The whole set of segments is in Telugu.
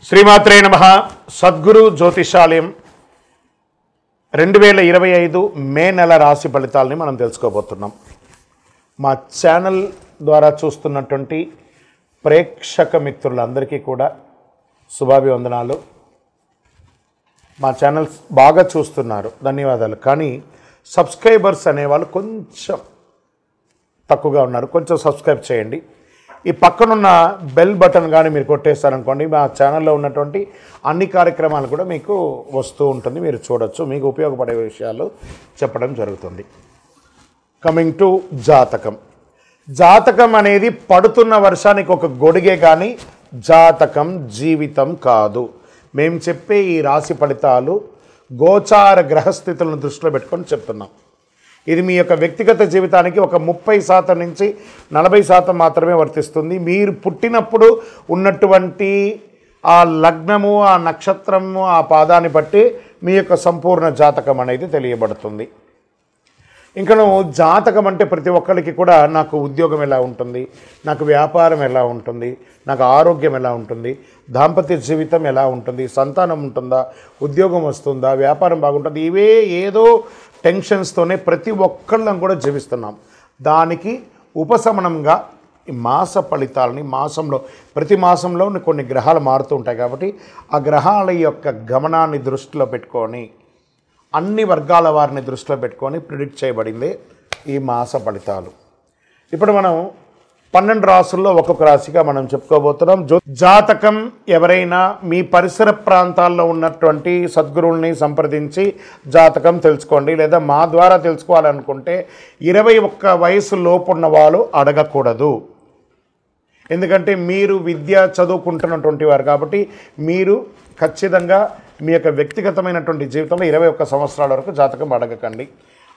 శ్రీమాత్రే నమః. సద్గురు జ్యోతిషాలయం 2025 మే నెల రాశి ఫలితాలని మనం తెలుసుకోబోతున్నాం. మా ఛానల్ ద్వారా చూస్తున్నటువంటి ప్రేక్షక మిత్రులందరికీ కూడా శుభాభివందనాలు. మా ఛానల్ బాగా చూస్తున్నారు, ధన్యవాదాలు. కానీ సబ్స్క్రైబర్స్ అనేవాళ్ళు కొంచెం తక్కువగా ఉన్నారు, కొంచెం సబ్స్క్రైబ్ చేయండి. ఈ పక్కనున్న బెల్ బటన్ కానీ మీరు కొట్టేస్తారనుకోండి, మా ఛానల్లో ఉన్నటువంటి అన్ని కార్యక్రమాలు కూడా మీకు వస్తూ ఉంటుంది, మీరు చూడొచ్చు. మీకు ఉపయోగపడే విషయాలు చెప్పడం జరుగుతుంది. కమింగ్ టు జాతకం. జాతకం అనేది పడుతున్న వర్షానికి ఒక గొడుగే కానీ జాతకం జీవితం కాదు. మేము చెప్పే ఈ రాశి ఫలితాలు గోచార గ్రహస్థితులను దృష్టిలో పెట్టుకొని చెప్తున్నాం. ఇది మీ యొక్క వ్యక్తిగత జీవితానికి ఒక 30% నుంచి 40% మాత్రమే వర్తిస్తుంది. మీరు పుట్టినప్పుడు ఉన్నటువంటి ఆ లగ్నము, ఆ నక్షత్రము, ఆ పాదాన్ని బట్టి మీ యొక్క సంపూర్ణ జాతకం అనేది తెలియబడుతుంది. ఇంకా జాతకం అంటే ప్రతి ఒక్కరికి కూడా నాకు ఉద్యోగం ఎలా ఉంటుంది, నాకు వ్యాపారం ఎలా ఉంటుంది, నాకు ఆరోగ్యం ఎలా ఉంటుంది, దాంపత్య జీవితం ఎలా ఉంటుంది, సంతానం ఉంటుందా, ఉద్యోగం వస్తుందా, వ్యాపారం బాగుంటుంది, ఇవే ఏదో టెన్షన్స్తోనే ప్రతి ఒక్కళ్ళం కూడా జీవిస్తున్నాం. దానికి ఉపశమనంగా ఈ మాస ఫలితాలని ప్రతి మాసంలో కొన్ని గ్రహాలు మారుతూ ఉంటాయి కాబట్టి ఆ గ్రహాల యొక్క గమనాన్ని దృష్టిలో పెట్టుకొని అన్ని వర్గాల వారిని దృష్టిలో పెట్టుకొని ప్రిడిక్ట్ చేయబడింది ఈ మాస ఫలితాలు. ఇప్పుడు మనం 12 రాసుల్లో ఒక్కొక్క రాశిగా మనం చెప్పుకోబోతున్నాం. జాతకం ఎవరైనా మీ పరిసర ప్రాంతాల్లో ఉన్నటువంటి సద్గురువుల్ని సంప్రదించి జాతకం తెలుసుకోండి. లేదా మా ద్వారా తెలుసుకోవాలనుకుంటే 21 వయసు లోపు ఉన్న వాళ్ళు అడగకూడదు. ఎందుకంటే మీరు విద్య చదువుకుంటున్నటువంటి వారు కాబట్టి మీరు ఖచ్చితంగా మీ యొక్క వ్యక్తిగతమైనటువంటి జీవితంలో 21 సంవత్సరాల వరకు జాతకం అడగకండి.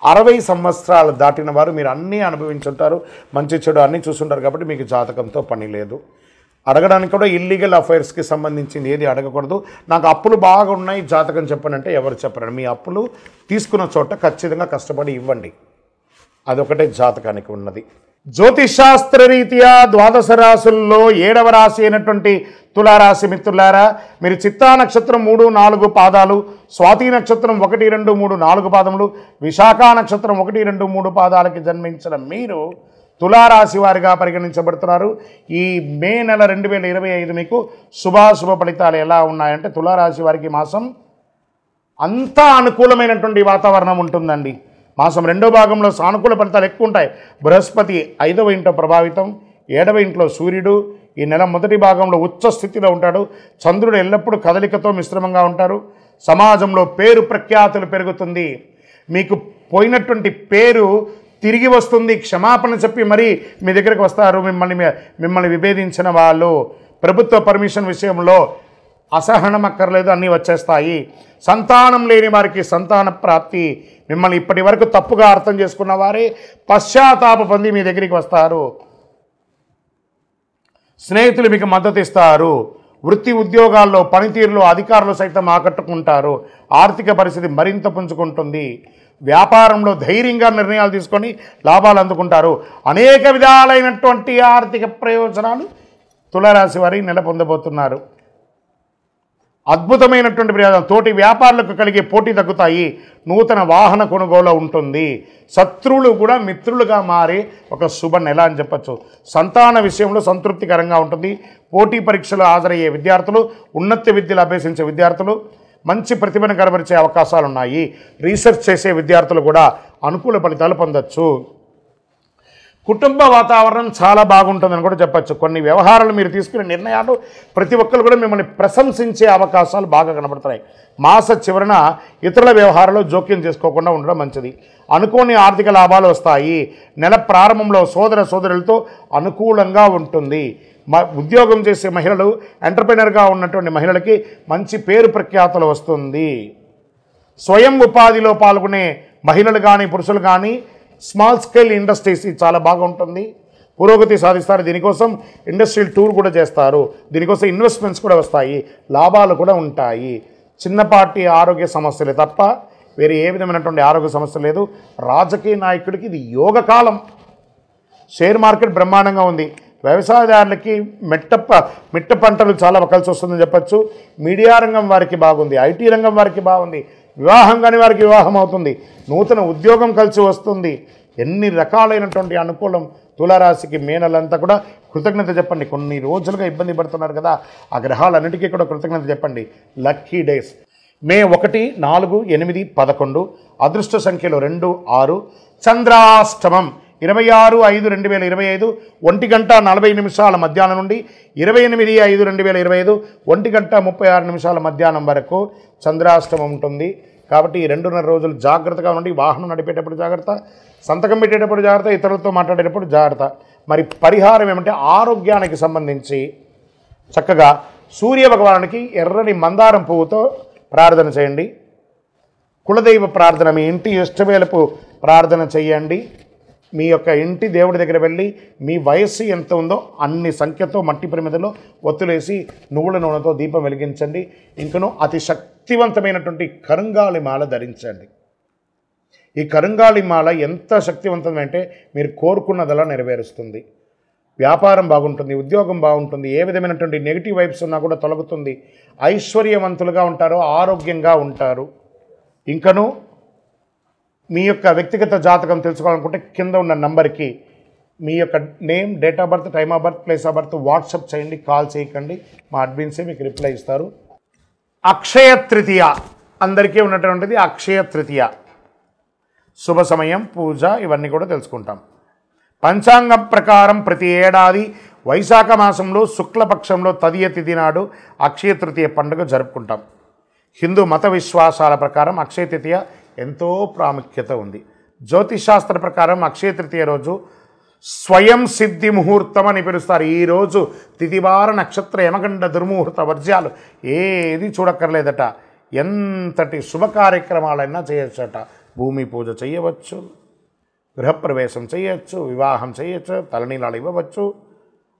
60 సంవత్సరాలు దాటిన వారు మీరు అన్నీ అనుభవించుంటారు, మంచి చెడు అన్నీ చూసుంటారు కాబట్టి మీకు జాతకంతో పని లేదు. అడగడానికి కూడా ఇల్లీగల్ అఫైర్స్కి సంబంధించింది ఏది అడగకూడదు. నాకు అప్పులు బాగా ఉన్నాయి, జాతకం చెప్పనంటే ఎవరు చెప్పరు. మీ అప్పులు తీసుకున్న చోట ఖచ్చితంగా కష్టపడి ఇవ్వండి, అదొకటే జాతకానికి ఉన్నది. జ్యోతిషాస్త్ర రీత్యా 12 రాశుల్లో 7వ రాశి అయినటువంటి తులారాశి మిత్రులారా, మీరు చిత్తా నక్షత్రం 3, 4 పాదాలు, స్వాతి నక్షత్రం 1, 2, 3, 4 పాదములు, విశాఖ నక్షత్రం 1, 2, 3 పాదాలకి జన్మించిన మీరు తులారాశి వారిగా పరిగణించబడుతున్నారు. ఈ మే నెల 2025 మీకు శుభాశుభ ఫలితాలు ఎలా ఉన్నాయంటే, తులారాశి వారికి మాసం అంతా అనుకూలమైనటువంటి వాతావరణం ఉంటుందండి. మాసం 2వ భాగంలో సానుకూల ఫలితాలు ఎక్కువ ఉంటాయి. బృహస్పతి 5వ ఇంట్లో ప్రభావితం, 7వ ఇంట్లో సూర్యుడు ఈ నెల మొదటి భాగంలో ఉచ్చ స్థితిలో ఉంటాడు. చంద్రుడు ఎల్లప్పుడూ కదలికతో మిశ్రమంగా ఉంటారు. సమాజంలో పేరు ప్రఖ్యాతులు పెరుగుతుంది. మీకు పోయినటువంటి పేరు తిరిగి వస్తుంది. క్షమాపణ చెప్పి మరీ మీ దగ్గరికి వస్తారు మిమ్మల్ని విభేదించిన వాళ్ళు. ప్రభుత్వ పర్మిషన్ విషయంలో అసహనం అక్కర్లేదు, అన్నీ వచ్చేస్తాయి. సంతానం లేని వారికి సంతాన ప్రాప్తి. మిమ్మల్ని ఇప్పటి వరకు తప్పుగా అర్థం చేసుకున్న వారే పశ్చాత్తాప పొంది మీ దగ్గరికి వస్తారు. స్నేహితులు మీకు మద్దతు ఇస్తారు. వృత్తి ఉద్యోగాల్లో పనితీరులో అధికారులు సైతం ఆకట్టుకుంటారు. ఆర్థిక పరిస్థితి మరింత పుంజుకుంటుంది. వ్యాపారంలో ధైర్యంగా నిర్ణయాలు తీసుకొని లాభాలు అందుకుంటారు. అనేక విధాలైనటువంటి ఆర్థిక ప్రయోజనాలు తులారాశి వారి నెల పొందబోతున్నారు. అద్భుతమైనటువంటి ప్రయోజనం. తోటి వ్యాపారులకు కలిగే పోటీ తగ్గుతాయి. నూతన వాహన కొనుగోలు ఉంటుంది. శత్రువులు కూడా మిత్రులుగా మారే ఒక శుభ నెల అని చెప్పచ్చు. సంతాన విషయంలో సంతృప్తికరంగా ఉంటుంది. పోటీ పరీక్షలు హాజరయ్యే విద్యార్థులు, ఉన్నత విద్యలు అభ్యసించే విద్యార్థులు మంచి ప్రతిభను కనబరిచే అవకాశాలు ఉన్నాయి. రీసెర్చ్ చేసే విద్యార్థులు కూడా అనుకూల ఫలితాలు పొందొచ్చు. కుటుంబ వాతావరణం చాలా బాగుంటుందని కూడా చెప్పచ్చు. కొన్ని వ్యవహారాలు మీరు తీసుకునే నిర్ణయాలు ప్రతి ఒక్కరు కూడా మిమ్మల్ని ప్రశంసించే అవకాశాలు బాగా కనబడుతున్నాయి. మాస చివరన ఇతరుల వ్యవహారాల్లో జోక్యం చేసుకోకుండా ఉండడం మంచిది. అనుకోని ఆర్థిక లాభాలు వస్తాయి. నెల ప్రారంభంలో సోదరులతో అనుకూలంగా ఉంటుంది. ఉద్యోగం చేసే మహిళలు, ఎంటర్ప్రెనర్గా ఉన్నటువంటి మహిళలకి మంచి పేరు ప్రఖ్యాతులు వస్తుంది. స్వయం ఉపాధిలో పాల్గొనే మహిళలు కానీ పురుషులు కానీ స్మాల్ స్కేల్ ఇండస్ట్రీస్ చాలా బాగుంటుంది, పురోగతి సాధిస్తారు. దీనికోసం ఇండస్ట్రియల్ టూర్ కూడా చేస్తారు. దీనికోసం ఇన్వెస్ట్మెంట్స్ కూడా వస్తాయి, లాభాలు కూడా ఉంటాయి. చిన్నపాటి ఆరోగ్య సమస్యలే తప్ప వేరే ఏ విధమైనటువంటి ఆరోగ్య సమస్య లేదు. రాజకీయ నాయకుడికి ఇది యోగకాలం. షేర్ మార్కెట్ బ్రహ్మాండంగా ఉంది. వ్యవసాయదారులకి మిట్ట పంటలు చాలా కలిసి వస్తుందని చెప్పచ్చు. మీడియా రంగం వారికి బాగుంది, ఐటీ రంగం వారికి బాగుంది, వివాహం కాని వారికి వివాహం అవుతుంది, నూతన ఉద్యోగం కలిసి వస్తుంది. ఎన్ని రకాలైనటువంటి అనుకూలం తులారాశికి. మే నెలంతా కూడా కృతజ్ఞత చెప్పండి. కొన్ని రోజులుగా ఇబ్బంది పడుతున్నారు కదా, ఆ గ్రహాలన్నిటికీ కూడా కృతజ్ఞత చెప్పండి. లక్కీ డేస్ మే 1, 4, 8, 11. అదృష్ట సంఖ్యలు 2, 6. చంద్రాష్టమం 26/5/2025 1:40 మధ్యాహ్నం నుండి 28/5/2025 1:36 మధ్యాహ్నం వరకు చంద్రాష్టమం ఉంటుంది. కాబట్టి ఈ 2.5 రోజులు జాగ్రత్తగా ఉండి, వాహనం నడిపేటప్పుడు జాగ్రత్త, సంతకం పెట్టేటప్పుడు జాగ్రత్త, ఇతరులతో మాట్లాడేటప్పుడు జాగ్రత్త. మరి పరిహారం ఏమంటే ఆరోగ్యానికి సంబంధించి చక్కగా సూర్య భగవానునికి ఎర్రని మందారం పువ్వుతో ప్రార్థన చేయండి. కులదైవ ప్రార్థన, మీ ఇంటి ఇష్టవేళపు ప్రార్థన చేయండి. మీ యొక్క ఇంటి దేవుడి దగ్గర వెళ్ళి మీ వయస్సు ఎంత ఉందో అన్ని సంఖ్యతో మట్టి ప్రమిదలో ఒత్తులేసి నువ్వుల నూనెతో దీపం వెలిగించండి. ఇంకనూ అతి శక్తివంతమైనటువంటి కరుంగాళి మాల ధరించండి. ఈ కరుంగాళి మాల ఎంత శక్తివంతమంటే మీరు కోరుకున్నదలా నెరవేరుస్తుంది. వ్యాపారం బాగుంటుంది, ఉద్యోగం బాగుంటుంది, ఏ విధమైనటువంటి నెగిటివ్ వైబ్స్ ఉన్నా కూడా తొలగుతుంది. ఐశ్వర్యవంతులుగా ఉంటారు, ఆరోగ్యంగా ఉంటారు. ఇంకనూ మీ యొక్క వ్యక్తిగత జాతకం తెలుసుకోవాలనుకుంటే కింద ఉన్న నంబర్కి మీ యొక్క name, date of birth, time of birth, place of birth WhatsApp చేయండి. కాల్ చేయకండి, మా అడ్మిన్సే మీకు రిప్లై ఇస్తారు. అక్షయ తృతీయ అందరికీ ఉన్నటువంటిది. అక్షయ తృతీయ శుభ సమయం, పూజ ఇవన్నీ కూడా తెలుసుకుంటాం. పంచాంగం ప్రకారం ప్రతి ఏడాది వైశాఖ మాసంలో శుక్లపక్షంలో తదియ తిథి నాడు అక్షయ తృతీయ పండుగ జరుపుకుంటాం. హిందూ మత విశ్వాసాల ప్రకారం అక్షయ తృతీయ ఎంతో ప్రాముఖ్యత ఉంది. జ్యోతిషాస్త్ర ప్రకారం అక్షయ తృతీయ రోజు స్వయం సిద్ధి ముహూర్తం అని పిలుస్తారు. ఈరోజు తిథివార నక్షత్ర యమగండ దుర్ముహూర్త వర్జ్యాలు ఏది చూడక్కర్లేదట. ఎంతటి శుభ కార్యక్రమాలైనా చేయొచ్చట. భూమి పూజ చేయవచ్చు, గృహప్రవేశం చేయొచ్చు, వివాహం చేయొచ్చు, తలనీలాలు ఇవ్వవచ్చు,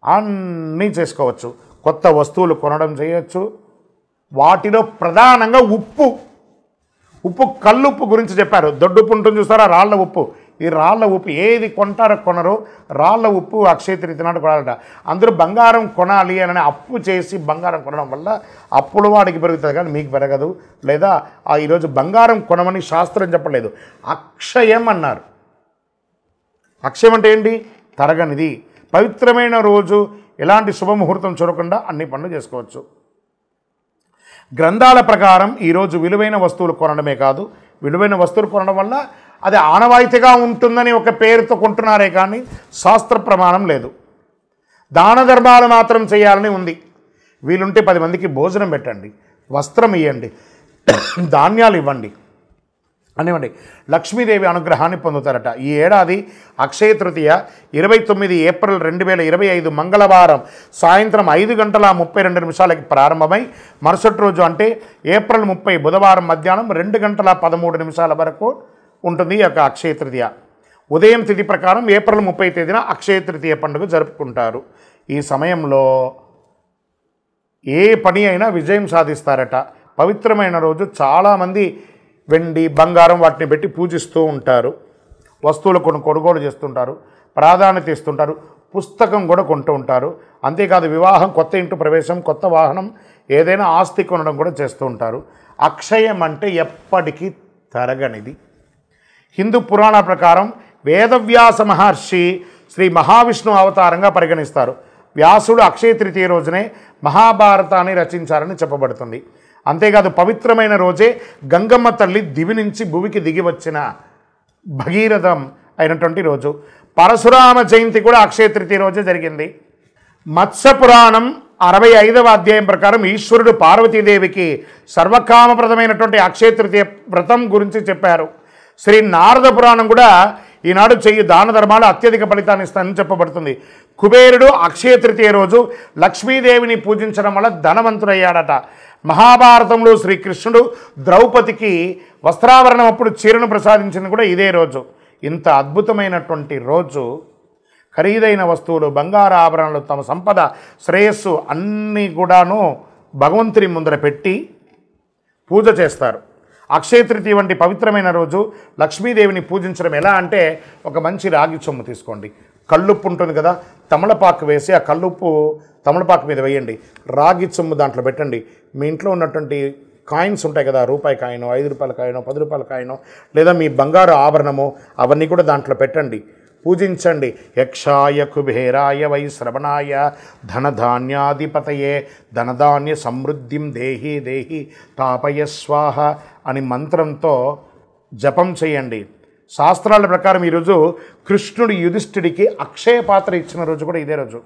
అన్నీ చేసుకోవచ్చు. కొత్త వస్తువులు కొనడం చేయొచ్చు. వాటిలో ప్రధానంగా ఉప్పు కల్లుప్పు గురించి చెప్పారు. దొడ్డుప్పు ఉంటుంది చూస్తారా, రాళ్ల ఉప్పు. ఈ రాళ్ల ఉప్పు ఏది కొంటారో కొనరో రాళ్ల ఉప్పు అక్షయ తృతీయ నాడు కొనాలట. అందరూ బంగారం కొనాలి అని అప్పు చేసి బంగారం కొనడం వల్ల అప్పుల వాడికి పెరుగుతుంది కానీ మీకు పెరగదు. లేదా ఈరోజు బంగారం కొనమని శాస్త్రం చెప్పలేదు, అక్షయం అన్నారు. అక్షయం అంటే ఏంటి? తరగనిది. పవిత్రమైన రోజు, ఎలాంటి శుభముహూర్తం చూడకుండా అన్ని పనులు చేసుకోవచ్చు. గ్రంథాల ప్రకారం ఈరోజు విలువైన వస్తువులు కొనడమే కాదు, విలువైన వస్తువులు కొనడం వల్ల అది ఆనవాయితీగా ఉంటుందని ఒక పేరుతో కొంటున్నారే కానీ శాస్త్ర ప్రమాణం లేదు. దాన ధర్మాలు మాత్రం చేయాలని ఉంది. వీలుంటే 10 మందికి భోజనం పెట్టండి, వస్త్రం ఇవ్వండి, ధాన్యాలు ఇవ్వండి అనివ్వండి. లక్ష్మీదేవి అనుగ్రహాన్ని పొందుతారట. ఈ ఏడాది అక్షయ తృతీయ 29 ఏప్రిల్ 2025 మంగళవారం సాయంత్రం 5:32 ప్రారంభమై మరుసటి రోజు అంటే ఏప్రిల్ 30 బుధవారం మధ్యాహ్నం 2:13 వరకు ఉంటుంది ఈ యొక్క అక్షయ తృతీయ. ఉదయం తిథి ప్రకారం ఏప్రిల్ 30 తేదీన అక్షయ తృతీయ పండుగ జరుపుకుంటారు. ఈ సమయంలో ఏ పని అయినా విజయం సాధిస్తారట. పవిత్రమైన రోజు. చాలామంది వెండి, బంగారం వాటిని పెట్టి పూజిస్తూ ఉంటారు. వస్తువులు కొనుగోలు చేస్తుంటారు, ప్రాధాన్యత ఇస్తుంటారు, పుస్తకం కూడా కొంటూ ఉంటారు. అంతేకాదు వివాహం, కొత్త ఇంటి ప్రవేశం, కొత్త వాహనం, ఏదైనా ఆస్తి కొనడం కూడా చేస్తూ ఉంటారు. అక్షయం అంటే ఎప్పటికీ తరగనిది. హిందూ పురాణాల ప్రకారం వేదవ్యాస మహర్షి శ్రీ మహావిష్ణు అవతారంగా పరిగణిస్తారు. వ్యాసుడు అక్షయ తృతీయ రోజునే మహాభారతాన్ని రచించారని చెప్పబడుతుంది. అంతేకాదు పవిత్రమైన రోజే గంగమ్మ తల్లి దివి నుంచి భూమికి దిగి వచ్చిన భగీరథం అయినటువంటి రోజు. పరశురామ జయంతి కూడా అక్షయ తృతీయ రోజే జరిగింది. మత్స్య పురాణం 65వ అధ్యాయం ప్రకారం ఈశ్వరుడు పార్వతీదేవికి సర్వకామప్రదమైనటువంటి అక్షయ తృతీయ వ్రతం గురించి చెప్పారు. శ్రీ నారద పురాణం కూడా ఈనాడు చెయ్యి దాన ధర్మాలు అత్యధిక ఫలితాన్ని ఇస్తాయని చెప్పబడుతుంది. కుబేరుడు అక్షయ తృతీయ రోజు లక్ష్మీదేవిని పూజించడం వల్ల ధనవంతుడయ్యాడట. మహాభారతంలో శ్రీకృష్ణుడు ద్రౌపదికి వస్త్రాభరణం అప్పుడు చీరను ప్రసాదించింది కూడా ఇదే రోజు. ఇంత అద్భుతమైనటువంటి రోజు ఖరీదైన వస్తువులు, బంగారు ఆభరణాలు, తమ సంపద, శ్రేయస్సు అన్నీ కూడాను భగవంతుని ముందర పెట్టి పూజ చేస్తారు. అక్షయ తృతీయ వంటి పవిత్రమైన రోజు లక్ష్మీదేవిని పూజించడం ఎలా అంటే, ఒక మంచి రాగి చెంబు తీసుకోండి, కల్లుప్పు ఉంటుంది కదా, తమలపాకు వేసి ఆ కల్లుప్పు తమలపాకు మీద వేయండి. రాగి చెంబు దాంట్లో పెట్టండి. మీ ఇంట్లో ఉన్నటువంటి కాయిన్స్ ఉంటాయి కదా, రూపాయి కాయినో, 5 రూపాయల కాయినో, 10 రూపాయల కాయినో, లేదా మీ బంగారు ఆభరణము, అవన్నీ కూడా దాంట్లో పెట్టండి. పూజించండి. యక్షాయ కుబేరాయ వై శ్రవణాయ ధనధాన్యాధిపతయే ధనధాన్య సమృద్ధిం దేహి దేహి తాపయ స్వాహ అని మంత్రంతో జపం చేయండి. శాస్త్రాల ప్రకారం ఈరోజు కృష్ణుడు యుధిష్ఠిడికి అక్షయ పాత్ర ఇచ్చిన రోజు కూడా ఇదే రోజు.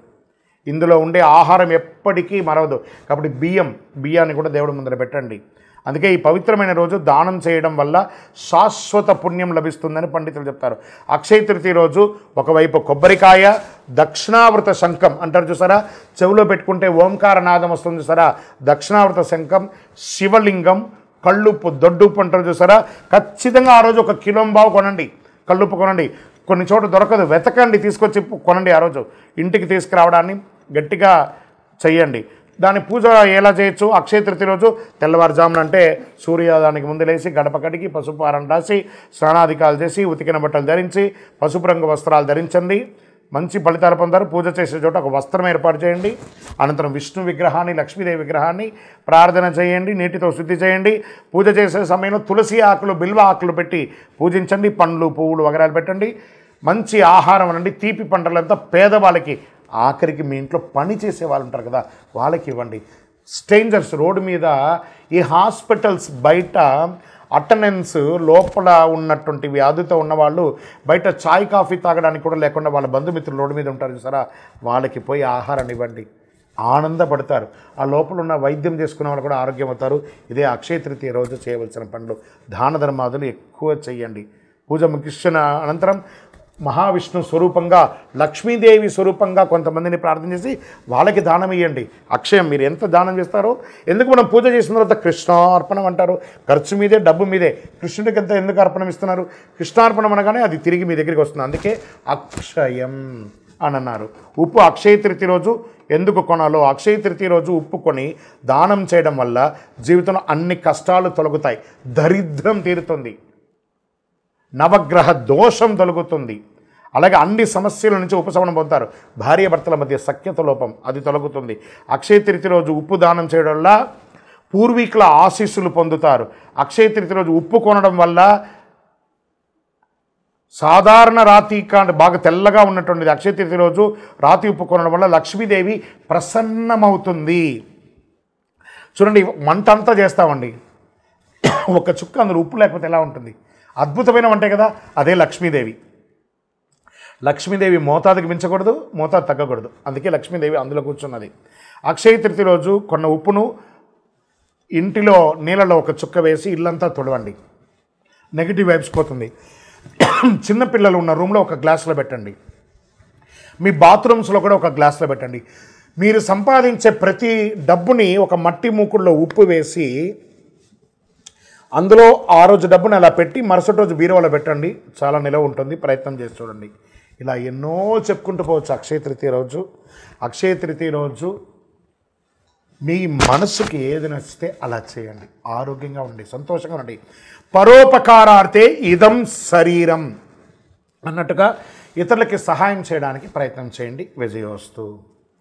ఇందులో ఉండే ఆహారం ఎప్పటికీ మరవదు. కాబట్టి బియ్యాన్ని కూడా దేవుడి ముందర పెట్టండి. అందుకే ఈ పవిత్రమైన రోజు దానం చేయడం వల్ల శాశ్వత పుణ్యం లభిస్తుందని పండితులు చెప్తారు. అక్షయ తృతీయ రోజు ఒకవైపు కొబ్బరికాయ, దక్షిణావృత శంఖం అంటారు చూసారా, చెవిలో పెట్టుకుంటే ఓంకార నాదం వస్తుంది చూసారా, దక్షిణావృత శంఖం, శివలింగం, కళ్ళుప్పు, దొడ్డుప్పు అంటారు చూసారా, ఖచ్చితంగా ఆ రోజు 1 కిలోంబావు కొనండి. కళ్ళుప్పు కొనండి. కొన్ని చోట్ల దొరకదు, వెతకండి, తీసుకొచ్చి కొనండి. ఆ రోజు ఇంటికి తీసుకురావడాన్ని గట్టిగా చెయ్యండి. దాని పూజ ఎలా చేయొచ్చు? అక్షయ తృతీయ రోజు తెల్లవారుజామున అంటే సూర్యోదయానికి ముందు లేచి గడప కడిగి పసుపు ఆరం రాసి స్నానాధికాలు చేసి ఉతికిన బట్టలు ధరించి పసుపు రంగు వస్త్రాలు ధరించండి. మంచి ఫలితాలు పొందారు. పూజ చేసే చోట ఒక వస్త్రం ఏర్పాటు చేయండి. అనంతరం విష్ణు విగ్రహాన్ని, లక్ష్మీదేవి విగ్రహాన్ని ప్రార్థన చేయండి. నీటితో శుద్ధి చేయండి. పూజ చేసే సమయంలో తులసి ఆకులు, బిల్వ ఆకులు పెట్టి పూజించండి. పండ్లు, పువ్వులు వగరాలు పెట్టండి. మంచి ఆహారం అనండి. తీపి పంటలంతా పేదవాళ్ళకి, ఆఖరికి మీ ఇంట్లో పని చేసే వాళ్ళు ఉంటారు కదా, వాళ్ళకి ఇవ్వండి. స్ట్రేంజర్స్, రోడ్డు మీద, ఈ హాస్పిటల్స్ బయట అటెండెన్స్ లోపల ఉన్నటువంటి వ్యాధితో ఉన్నవాళ్ళు బయట చాయ్ కాఫీ తాగడానికి కూడా లేకుండా వాళ్ళ బంధుమిత్రులు రోడ్డు మీద ఉంటారు చూసారా, వాళ్ళకి పోయి ఆహారాన్ని ఇవ్వండి. ఆనందపడతారు. ఆ లోపల ఉన్న వైద్యం చేసుకునే వాళ్ళు కూడా ఆరోగ్యం అవుతారు. ఇదే అక్షయ తృతీయ రోజు చేయవలసిన పనులు. దాన ధర్మాదులు ఎక్కువ చేయండి. పూజ ముగిసిన అనంతరం మహావిష్ణు స్వరూపంగా, లక్ష్మీదేవి స్వరూపంగా కొంతమందిని ప్రార్థన చేసి వాళ్ళకి దానం ఇవ్వండి. అక్షయం మీరు ఎంత దానం చేస్తారో, ఎందుకు మనం పూజ చేసిన తర్వాత కృష్ణార్పణం అంటారు. ఖర్చు మీదే, డబ్బు మీదే. కృష్ణుడికి ఎంత ఎందుకు అర్పణం ఇస్తున్నారు? కృష్ణార్పణం అనగానే అది తిరిగి మీ దగ్గరికి వస్తుంది. అందుకే అక్షయం అని అన్నారు. ఉప్పు అక్షయ తృతీయ రోజు ఎందుకు కొనాలో, అక్షయ తృతీయ రోజు ఉప్పు కొని దానం చేయడం వల్ల జీవితంలో అన్ని కష్టాలు తొలగుతాయి. దరిద్రం తీరుతుంది. నవగ్రహ దోషం తొలగుతుంది. అలాగే అన్ని సమస్యల నుంచి ఉపశమనం పొందుతారు. భార్యాభర్తల మధ్య సఖ్యత లోపం అది తొలగుతుంది. అక్షయ తృతీయ రోజు ఉప్పు దానం చేయడం వల్ల పూర్వీకుల ఆశీస్సులు పొందుతారు. అక్షయ తృతీయ రోజు ఉప్పు కొనడం వల్ల సాధారణ రాతి కాంటే బాగా తెల్లగా ఉన్నటువంటిది అక్షయ తృతీయ రోజు రాతి ఉప్పు కొనడం వల్ల లక్ష్మీదేవి ప్రసన్నమవుతుంది. చూడండి, మంట అంతా చేస్తామండి, ఒక చుక్క అందులో ఉప్పు లేకపోతే ఎలా ఉంటుంది? అద్భుతమైన వంటే కదా, అదే లక్ష్మీదేవి. లక్ష్మీదేవి మోతాదుకి మించకూడదు, మోతాదు తగ్గకూడదు. అందుకే లక్ష్మీదేవి అందులో కూర్చున్నది. అక్షయ తృతీయ రోజు కొన్న ఉప్పును ఇంటిలో నీళ్ళలో ఒక చుక్క వేసి ఇల్లంతా తుడవండి. నెగిటివ్ వైబ్స్ పోతుంది. చిన్నపిల్లలు ఉన్న రూమ్లో ఒక గ్లాసులో పెట్టండి. మీ బాత్రూమ్స్లో కూడా ఒక గ్లాసులో పెట్టండి. మీరు సంపాదించే ప్రతి డబ్బుని ఒక మట్టి మూకుడులో ఉప్పు వేసి అందులో ఆ రోజు డబ్బుని అలా పెట్టి మరుసటి రోజు బీరువాలో పెట్టండి. చాలా నిలవ ఉంటుంది. ప్రయత్నం చేసి చూడండి. ఇలా ఎన్నో చెప్పుకుంటూ పోవచ్చు. అక్షయ తృతీయ రోజు, అక్షయ తృతీయ రోజు మీ మనసుకి ఏది నచ్చితే అలా చేయండి. ఆరోగ్యంగా ఉండి సంతోషంగా ఉండి. పరోపకారార్థే ఇదం శరీరం అన్నట్టుగా ఇతరులకి సహాయం చేయడానికి ప్రయత్నం చేయండి. విజయోస్తు.